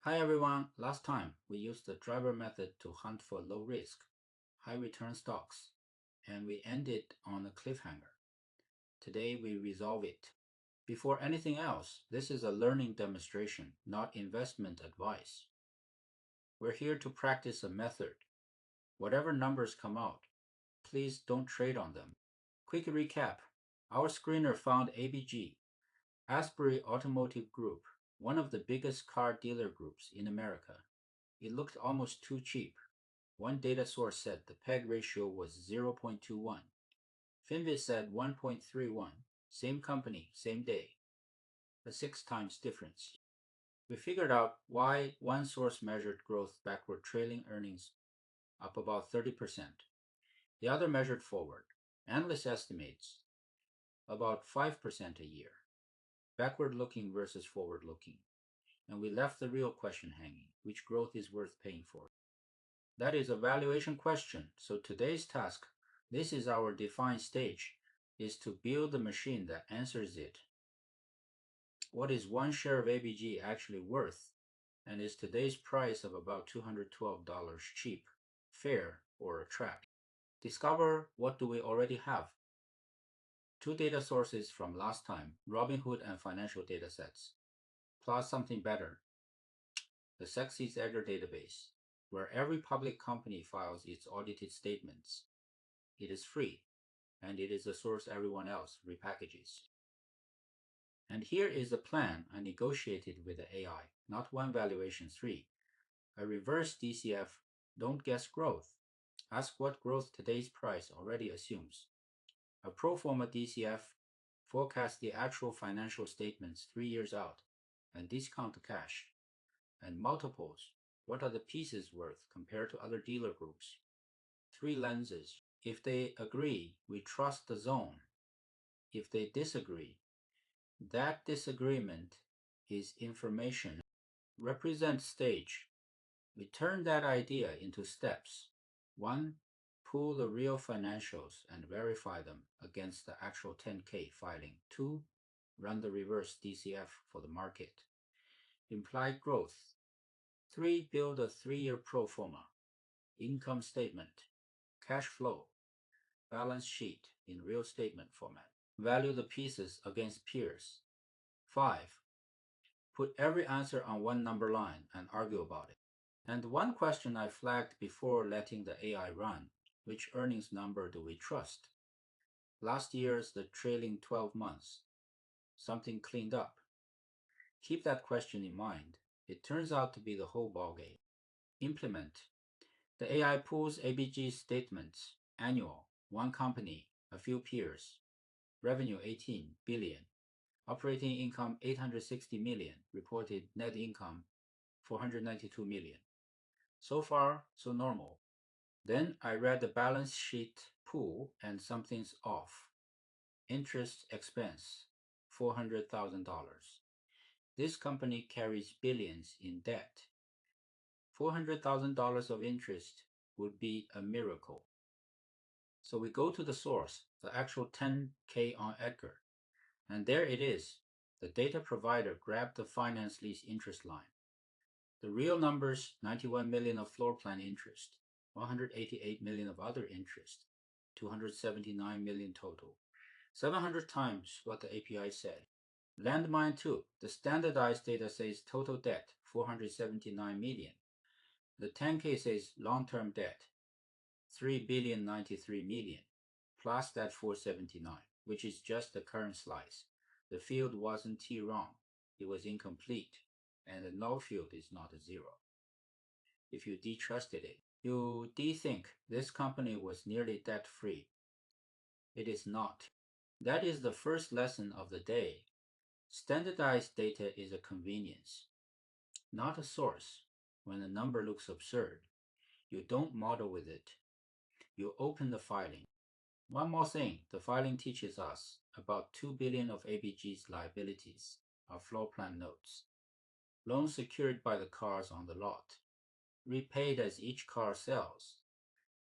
Hi everyone, last time we used the driver method to hunt for low risk, high return stocks, and we ended on a cliffhanger. Today we resolve it. Before anything else, this is a learning demonstration, not investment advice. We're here to practice a method. Whatever numbers come out, please don't trade on them. Quick recap. Our screener found ABG, Asbury Automotive Group, one of the biggest car dealer groups in America. It looked almost too cheap. One data source said the PEG ratio was 0.21. Finviz said 1.31. Same company, same day. A 6 times difference. We figured out why one source measured growth backward trailing earnings up about 30%. The other measured forward. Analyst estimates about 5% a year. Backward looking versus forward looking. And we left the real question hanging, which growth is worth paying for. That is a valuation question, so today's task, this is our defined stage, is to build the machine that answers it. What is one share of ABG actually worth, and is today's price of about $212 cheap, fair, or a trap? Discover what do we already have. 2 data sources from last time, Robinhood and financial datasets, plus something better, the sexy Edgar database, where every public company files its audited statements. It is free, and it is a source everyone else repackages. And here is the plan I negotiated with the AI, not one valuation 3. A reverse DCF, don't guess growth. Ask what growth today's price already assumes. A pro forma DCF, forecast the actual financial statements 3 years out, and discount the cash. And multiples, what are the pieces worth compared to other dealer groups? 3 lenses. If they agree, we trust the zone. If they disagree, that disagreement is information. Represent stage. We turn that idea into steps. 1. Pull the real financials and verify them against the actual 10K filing. 2. Run the reverse DCF for the market. Implied growth. 3. Build a 3-year pro forma. Income statement. Cash flow. Balance sheet in real statement format. Value the pieces against peers. 5. Put every answer on one number line and argue about it. And one question I flagged before letting the AI run, which earnings number do we trust? Last year's the trailing 12 months. Something cleaned up. Keep that question in mind. It turns out to be the whole ballgame. Implement. The AI pulls ABG statements, annual, one company, a few peers, revenue 18 billion, operating income 860 million, reported net income 492 million. So far, so normal. Then I read the balance sheet pool and something's off. Interest expense, $400,000. This company carries billions in debt. $400,000 of interest would be a miracle. So we go to the source, the actual 10K on Edgar, and there it is. The data provider grabbed the finance lease interest line. The real numbers, 91 million of floor plan interest, 188 million of other interest, 279 million total. 700 times what the API said. Landmine 2, the standardized data says total debt, 479 million. The 10K says long-term debt, 3,093 million, plus that 479, which is just the current slice. The field wasn't T wrong, it was incomplete, and the null field is not a 0. If you detrusted it, you think this company was nearly debt-free. It is not. That is the first lesson of the day. Standardized data is a convenience, not a source. When a number looks absurd, you don't model with it. You open the filing. One more thing, the filing teaches us about 2 billion of ABG's liabilities are floor plan notes. Loans secured by the cars on the lot, repaid as each car sells.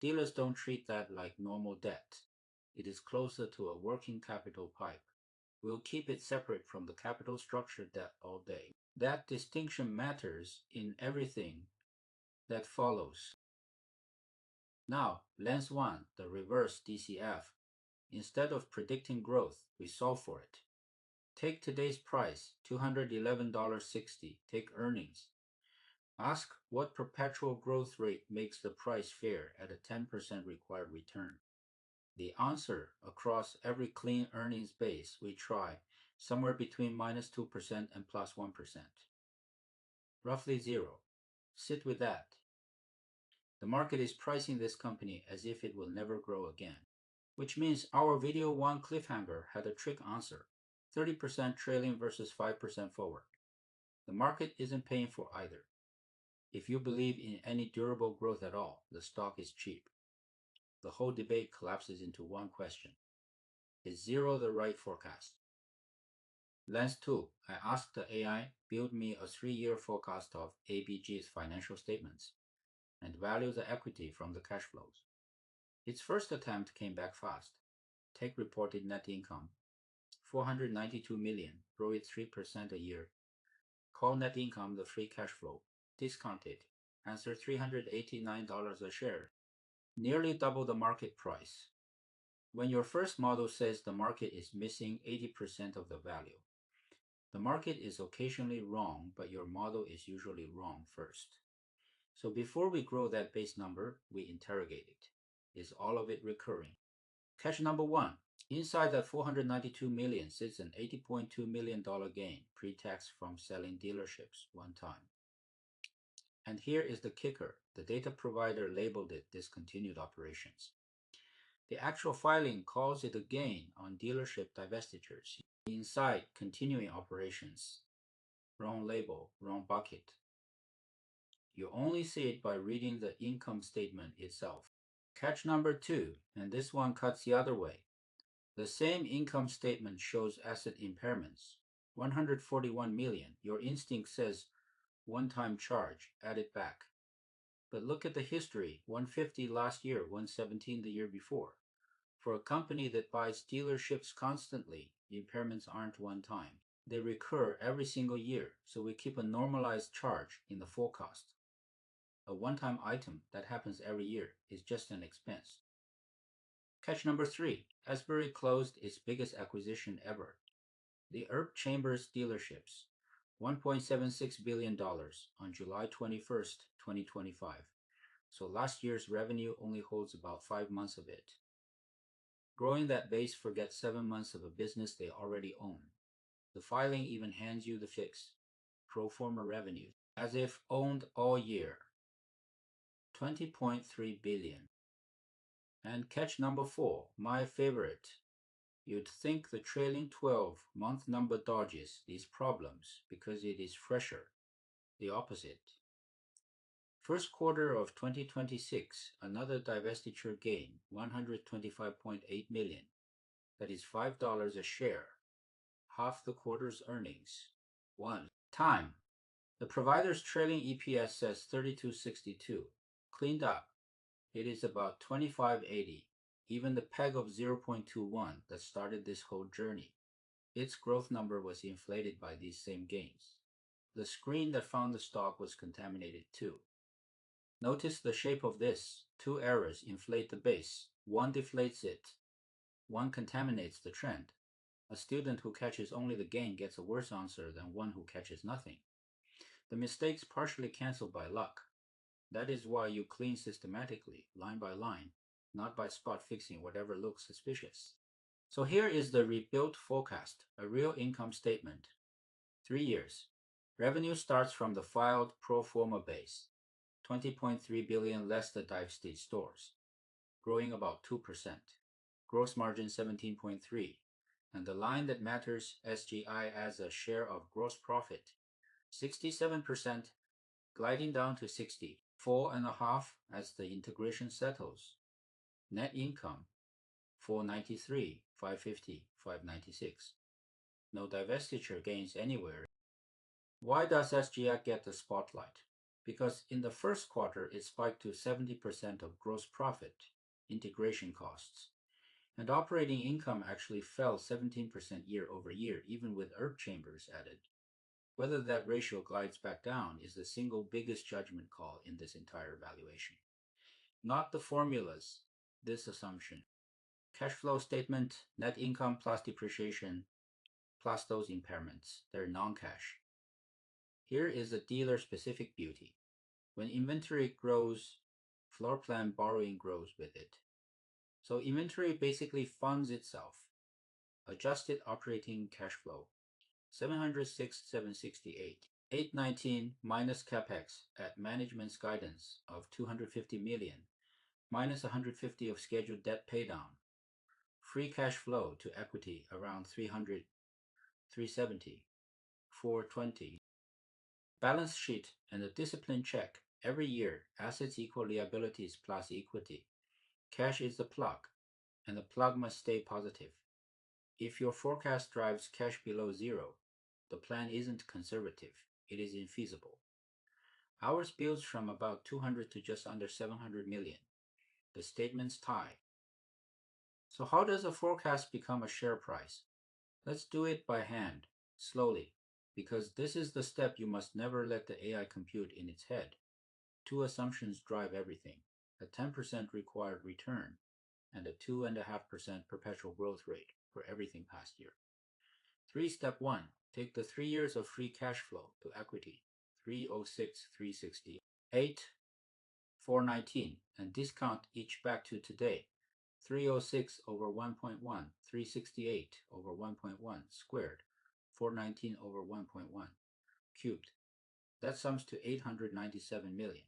Dealers don't treat that like normal debt. It is closer to a working capital pipe. We'll keep it separate from the capital structure debt all day. That distinction matters in everything that follows. Now, lens 1, the reverse DCF. Instead of predicting growth, we solve for it. Take today's price, $211.60. Take earnings. Ask what perpetual growth rate makes the price fair at a 10% required return. The answer across every clean earnings base we try, somewhere between -2% and +1%. Roughly zero. Sit with that. The market is pricing this company as if it will never grow again. Which means our video 1 cliffhanger had a trick answer, 30% trailing versus 5% forward. The market isn't paying for either. If you believe in any durable growth at all, the stock is cheap. The whole debate collapses into one question. Is zero the right forecast? Lens 2, I asked the AI build me a 3-year forecast of ABG's financial statements and value the equity from the cash flows. Its first attempt came back fast. Take reported net income, $492 million, grow it 3% a year. Call net income the free cash flow, discount it, answer $389 a share, nearly double the market price. When your first model says the market is missing 80% of the value, the market is occasionally wrong, but your model is usually wrong first. So before we grow that base number, we interrogate it. Is all of it recurring? Catch number 1. Inside that $492 million sits an $80.2 million gain pre-tax from selling dealerships one time. And here is the kicker. The data provider labeled it discontinued operations. The actual filing calls it a gain on dealership divestitures. Inside continuing operations. Wrong label, wrong bucket. You only see it by reading the income statement itself. Catch number 2, and this one cuts the other way. The same income statement shows asset impairments. $141 million. Your instinct says one-time charge, add it back. But look at the history. $150 last year, $117 the year before. For a company that buys dealerships constantly, the impairments aren't one time. They recur every single year, so we keep a normalized charge in the forecast. A one-time item that happens every year is just an expense. Catch number 3. Asbury closed its biggest acquisition ever. The Erb Chambers dealerships, $1.76 billion on July 21st, 2025. So last year's revenue only holds about 5 months of it. Growing that base forgets 7 months of a business they already own. The filing even hands you the fix, pro forma revenue, as if owned all year. $20.3 billion. And catch number 4, my favorite. You'd think the trailing 12-month number dodges these problems because it is fresher. The opposite. First quarter of 2026, another divestiture gain, $125.8 million. That is $5 a share. Half the quarter's earnings. 1. Time. The provider's trailing EPS says 32.62. Cleaned up. It is about 25.80. Even the peg of 0.21 that started this whole journey. Its growth number was inflated by these same gains. The screen that found the stock was contaminated too. Notice the shape of this. 2 errors inflate the base. One deflates it. One contaminates the trend. A student who catches only the gain gets a worse answer than one who catches nothing. The mistakes partially canceled by luck. That is why you clean systematically, line by line, not by spot fixing whatever looks suspicious. So here is the rebuilt forecast, a real income statement. 3 years. Revenue starts from the filed pro forma base, $20.3 billion less the dive stage stores, growing about 2%. Gross margin 17.3%. And the line that matters, SGI as a share of gross profit, 67%, gliding down to 60%. 4.5% as the integration settles. Net income, 493, 550, 596. No divestiture gains anywhere. Why does SGI get the spotlight? Because in the first quarter, it spiked to 70% of gross profit, integration costs. And operating income actually fell 17% year over year, even with Erb Chambers added. Whether that ratio glides back down is the single biggest judgment call in this entire valuation. Not the formulas, this assumption. Cash flow statement, net income plus depreciation, plus those impairments. They're non-cash. Here is a dealer-specific beauty. When inventory grows, floor plan borrowing grows with it. So inventory basically funds itself. Adjusted operating cash flow, 706, 768. 819 minus capex at management's guidance of 250 million, minus 150 of scheduled debt paydown. Free cash flow to equity around 300, 370, 420. Balance sheet and a discipline check every year, assets equal liabilities plus equity. Cash is the plug, and the plug must stay positive. If your forecast drives cash below zero, the plan isn't conservative, it is infeasible. Ours builds from about 200 to just under 700 million. The statements tie. So how does a forecast become a share price? Let's do it by hand, slowly, because this is the step you must never let the AI compute in its head. Two assumptions drive everything: a 10% required return and a 2.5% perpetual growth rate for everything past year. Step 1, take the 3 years of free cash flow to equity, 306, 360, 8, 419, and discount each back to today, 306 over 1.1, 368 over 1.1 squared, 419 over 1.1 cubed. That sums to 897 million.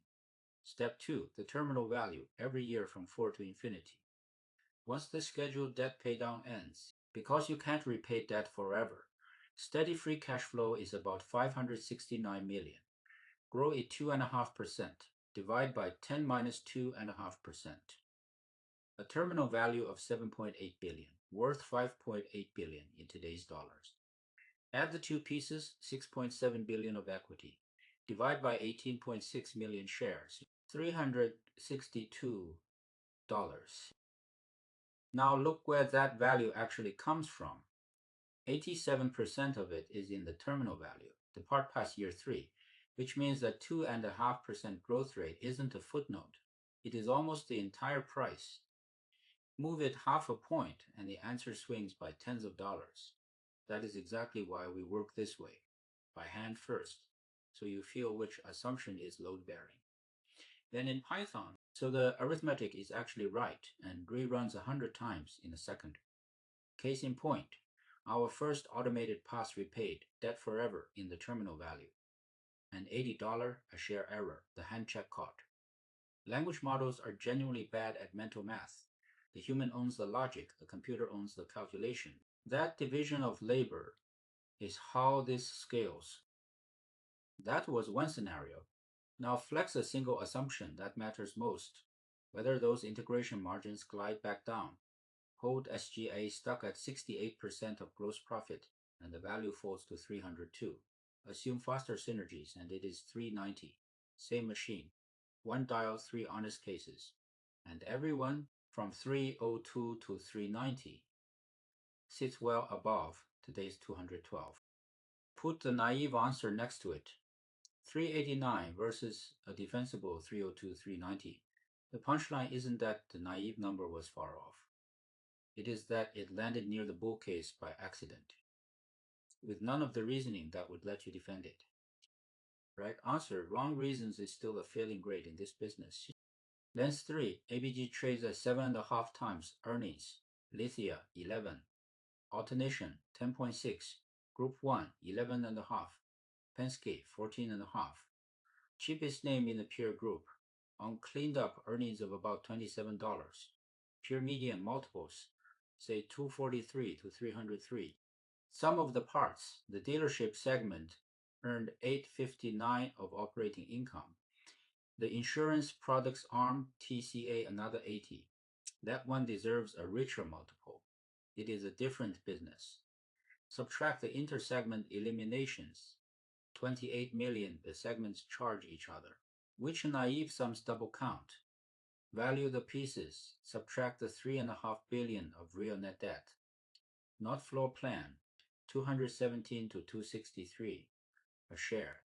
Step 2, the terminal value every year from 4 to infinity. Once the scheduled debt paydown ends, because you can't repay debt forever, steady free cash flow is about 569 million. Grow it 2.5%. Divide by 10 minus 2.5%. A terminal value of 7.8 billion, worth 5.8 billion in today's dollars. Add the two pieces, 6.7 billion of equity. Divide by 18.6 million shares, $362. Now look where that value actually comes from. 87% of it is in the terminal value, the part past year 3, which means that 2.5% growth rate isn't a footnote. It is almost the entire price. Move it half a point and the answer swings by tens of dollars. That is exactly why we work this way, by hand first, so you feel which assumption is load-bearing. Then in Python, so the arithmetic is actually right and reruns 100 times in a second. Case in point, our first automated pass repaid debt forever in the terminal value. An $80 a share error, the hand check caught. Language models are genuinely bad at mental math. The human owns the logic, the computer owns the calculation. That division of labor is how this scales. That was one scenario. Now flex a single assumption that matters most, whether those integration margins glide back down. Hold SGA stuck at 68% of gross profit and the value falls to 302. Assume faster synergies and it is 390. Same machine. One dial, 3 honest cases. And everyone from 302 to 390 sits well above today's 212. Put the naive answer next to it. 389 versus a defensible 302, 390. The punchline isn't that the naive number was far off. It is that it landed near the bull case by accident, with none of the reasoning that would let you defend it. Right answer, wrong reasons is still a failing grade in this business. Lens 3, ABG trades at 7.5 times earnings. Lithia, 11. Alternation, 10.6. Group 1, 11.5. Penske, 14.5. Cheapest name in the peer group. On cleaned up earnings of about $27. Peer median multiples, say 243 to 303. Sum of the parts, the dealership segment earned 859 of operating income. The insurance products arm, TCA, another 80. That one deserves a richer multiple. It is a different business. Subtract the inter-segment eliminations. 28 million the segments charge each other. Which naive sums double count? Value the pieces. Subtract the 3.5 billion of real net debt. Not floor plan. 217 to 263. a share.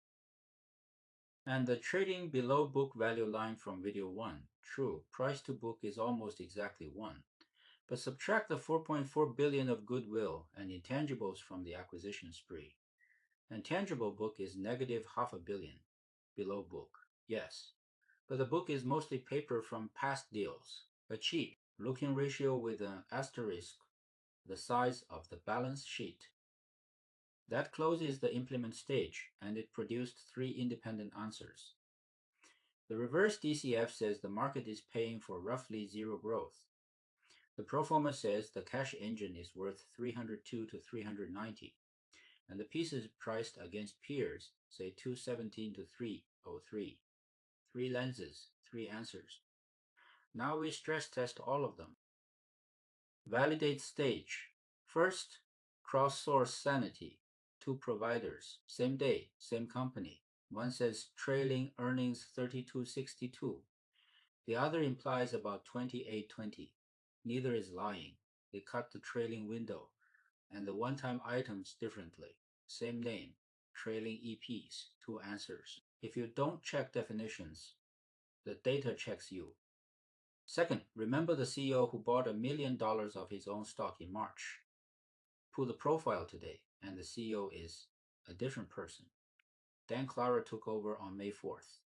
And the trading below book value line from video 1, true, price to book is almost exactly 1. But subtract the 4.4 billion of goodwill and intangibles from the acquisition spree. And tangible book is negative half a billion below book, yes. But the book is mostly paper from past deals, a cheap looking ratio with an asterisk the size of the balance sheet. That closes the implement stage, and it produced three independent answers. The reverse DCF says the market is paying for roughly zero growth. The pro-forma says the cash engine is worth 302 to 390, and the pieces priced against peers say 217 to 303. Three lenses, three answers. Now we stress test all of them. Validate stage. First, cross-source sanity. Two providers, same day, same company. One says trailing earnings 3262. The other implies about 2820. Neither is lying. They cut the trailing window and the one-time items differently. Same name, trailing EPs, two answers. If you don't check definitions, the data checks you. Second, remember the CEO who bought $1 million of his own stock in March. Pull the profile today, and the CEO is a different person. Dan Clara took over on May 4th.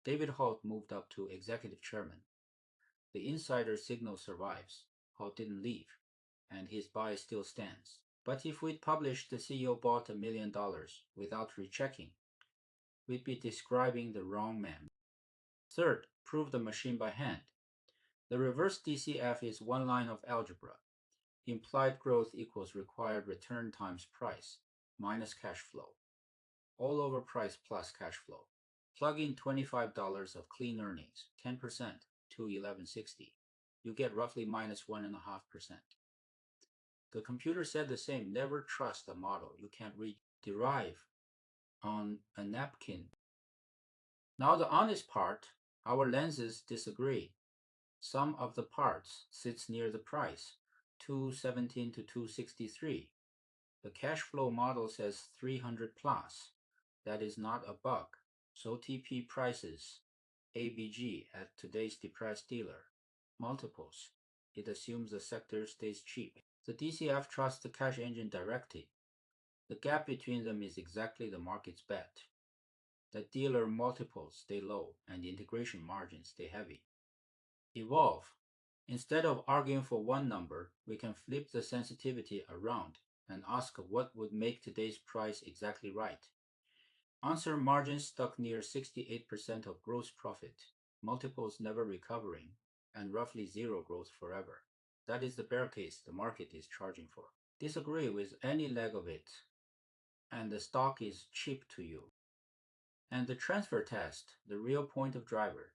David Holt moved up to executive chairman. The insider signal survives. Holt didn't leave, and his buy still stands. But if we'd published the CEO bought $1 million without rechecking, we'd be describing the wrong man. Third, prove the machine by hand. The reverse DCF is one line of algebra. Implied growth equals required return times price minus cash flow. All over price plus cash flow. Plug in $25 of clean earnings, 10% to 1160. You get roughly minus 1.5%. The computer said the same. Never trust a model you can't read. Derive on a napkin. Now the honest part, our lenses disagree. Sum of the parts sits near the price, 217 to 263. The cash flow model says 300 plus. That is not a bug. So TP prices, ABG at today's depressed dealer. Multiples. It assumes the sector stays cheap. The DCF trusts the cash engine directly. The gap between them is exactly the market's bet. The dealer multiples stay low and the integration margins stay heavy. Evolve. Instead of arguing for one number, we can flip the sensitivity around and ask what would make today's price exactly right. Answer: margins stuck near 68% of gross profit, multiples never recovering, and roughly zero growth forever. That is the bear case the market is charging for. Disagree with any leg of it, and the stock is cheap to you. And the transfer test, the real point of driver.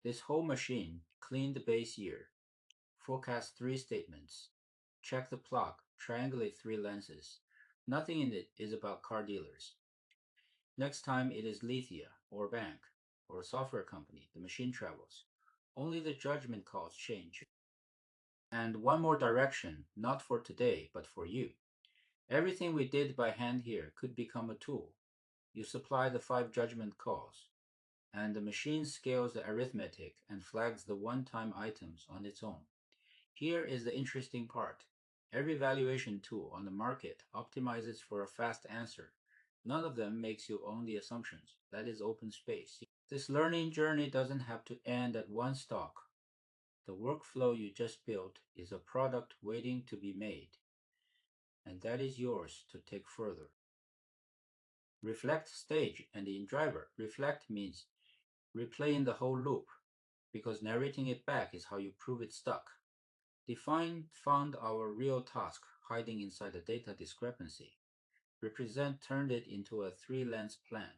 This whole machine, clean the base year, forecast three statements, check the plug, triangulate three lenses. Nothing in it is about car dealers. Next time it is Lithia or bank or a software company, the machine travels. Only the judgment calls change. And one more direction, not for today, but for you. Everything we did by hand here could become a tool. You supply the 5 judgment calls, and the machine scales the arithmetic and flags the one-time items on its own. Here is the interesting part. Every valuation tool on the market optimizes for a fast answer. None of them makes you own the assumptions. That is open space. This learning journey doesn't have to end at one stock. The workflow you just built is a product waiting to be made, and that is yours to take further. Reflect stage and in driver. Reflect means replaying the whole loop, because narrating it back is how you prove it stuck. Define found our real task hiding inside the data discrepancy. Represent turned it into a 3-lens plan.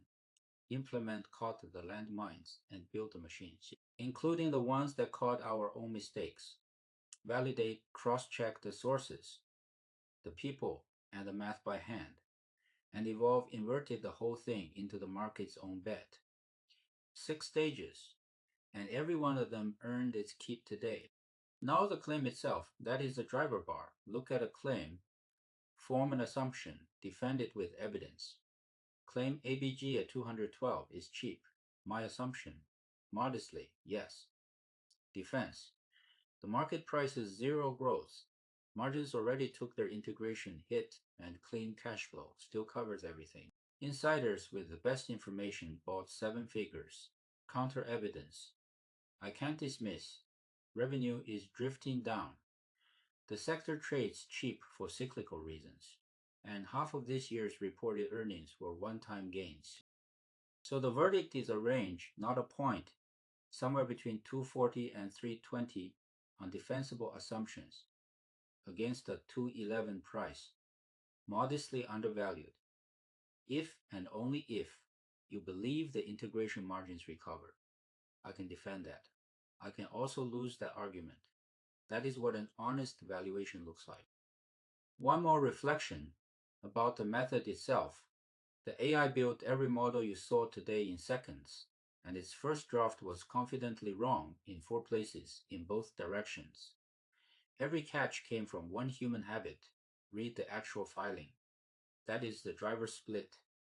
Implement caught the landmines and build the machines, including the ones that caught our own mistakes. Validate, cross-check the sources, the people, and the math by hand. And Evolve inverted the whole thing into the market's own bet. 6 stages, and every one of them earned its keep today. Now the claim itself, that is the driver bar. Look at a claim, form an assumption, defend it with evidence. Claim ABG at 212 is cheap. My assumption. Modestly, yes. Defense. The market price is zero growth. Margins already took their integration hit and clean cash flow still covers everything. Insiders with the best information bought seven figures. Counter evidence. I can't dismiss. Revenue is drifting down. The sector trades cheap for cyclical reasons, and half of this year's reported earnings were one-time gains. So the verdict is a range, not a point, somewhere between 240 and 320 on defensible assumptions against a 211 price, modestly undervalued. If and only if you believe the integration margins recover, I can defend that. I can also lose that argument. That is what an honest valuation looks like. One more reflection about the method itself. The AI built every model you saw today in seconds, and its first draft was confidently wrong in 4 places in both directions. Every catch came from one human habit. Read the actual filing. That is the driver split.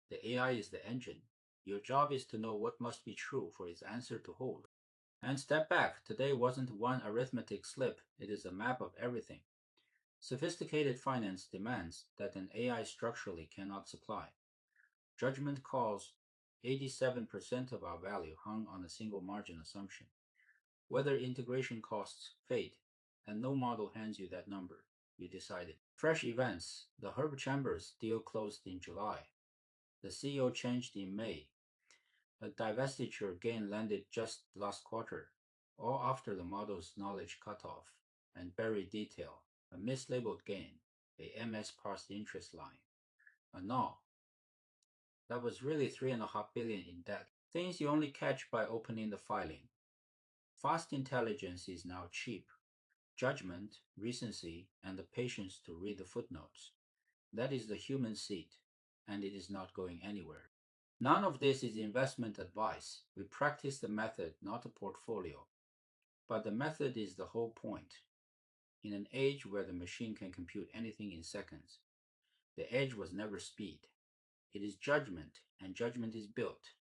The AI is the engine. Your job is to know what must be true for its answer to hold. And step back. Today wasn't one arithmetic slip. It is a map of everything. Sophisticated finance demands that an AI structurally cannot supply. Judgment calls 87% of our value hung on a single margin assumption. Whether integration costs fade, and no model hands you that number, you decided. Fresh events. The Herb Chambers deal closed in July. The CEO changed in May. A divestiture gain landed just last quarter, all after the model's knowledge cutoff and buried detail, a mislabeled gain, a mis-parsed interest line, a null. That was really $3.5 billion in debt. Things you only catch by opening the filing. Fast intelligence is now cheap. Judgment, recency, and the patience to read the footnotes. That is the human seat, and it is not going anywhere. None of this is investment advice. We practice the method, not a portfolio. But the method is the whole point. In an age where the machine can compute anything in seconds, the edge was never speed. It is judgment, and judgment is built,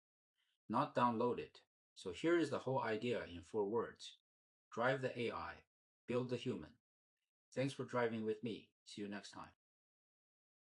not downloaded. So here is the whole idea in 4 words. Drive the AI, build the human. Thanks for driving with me. See you next time.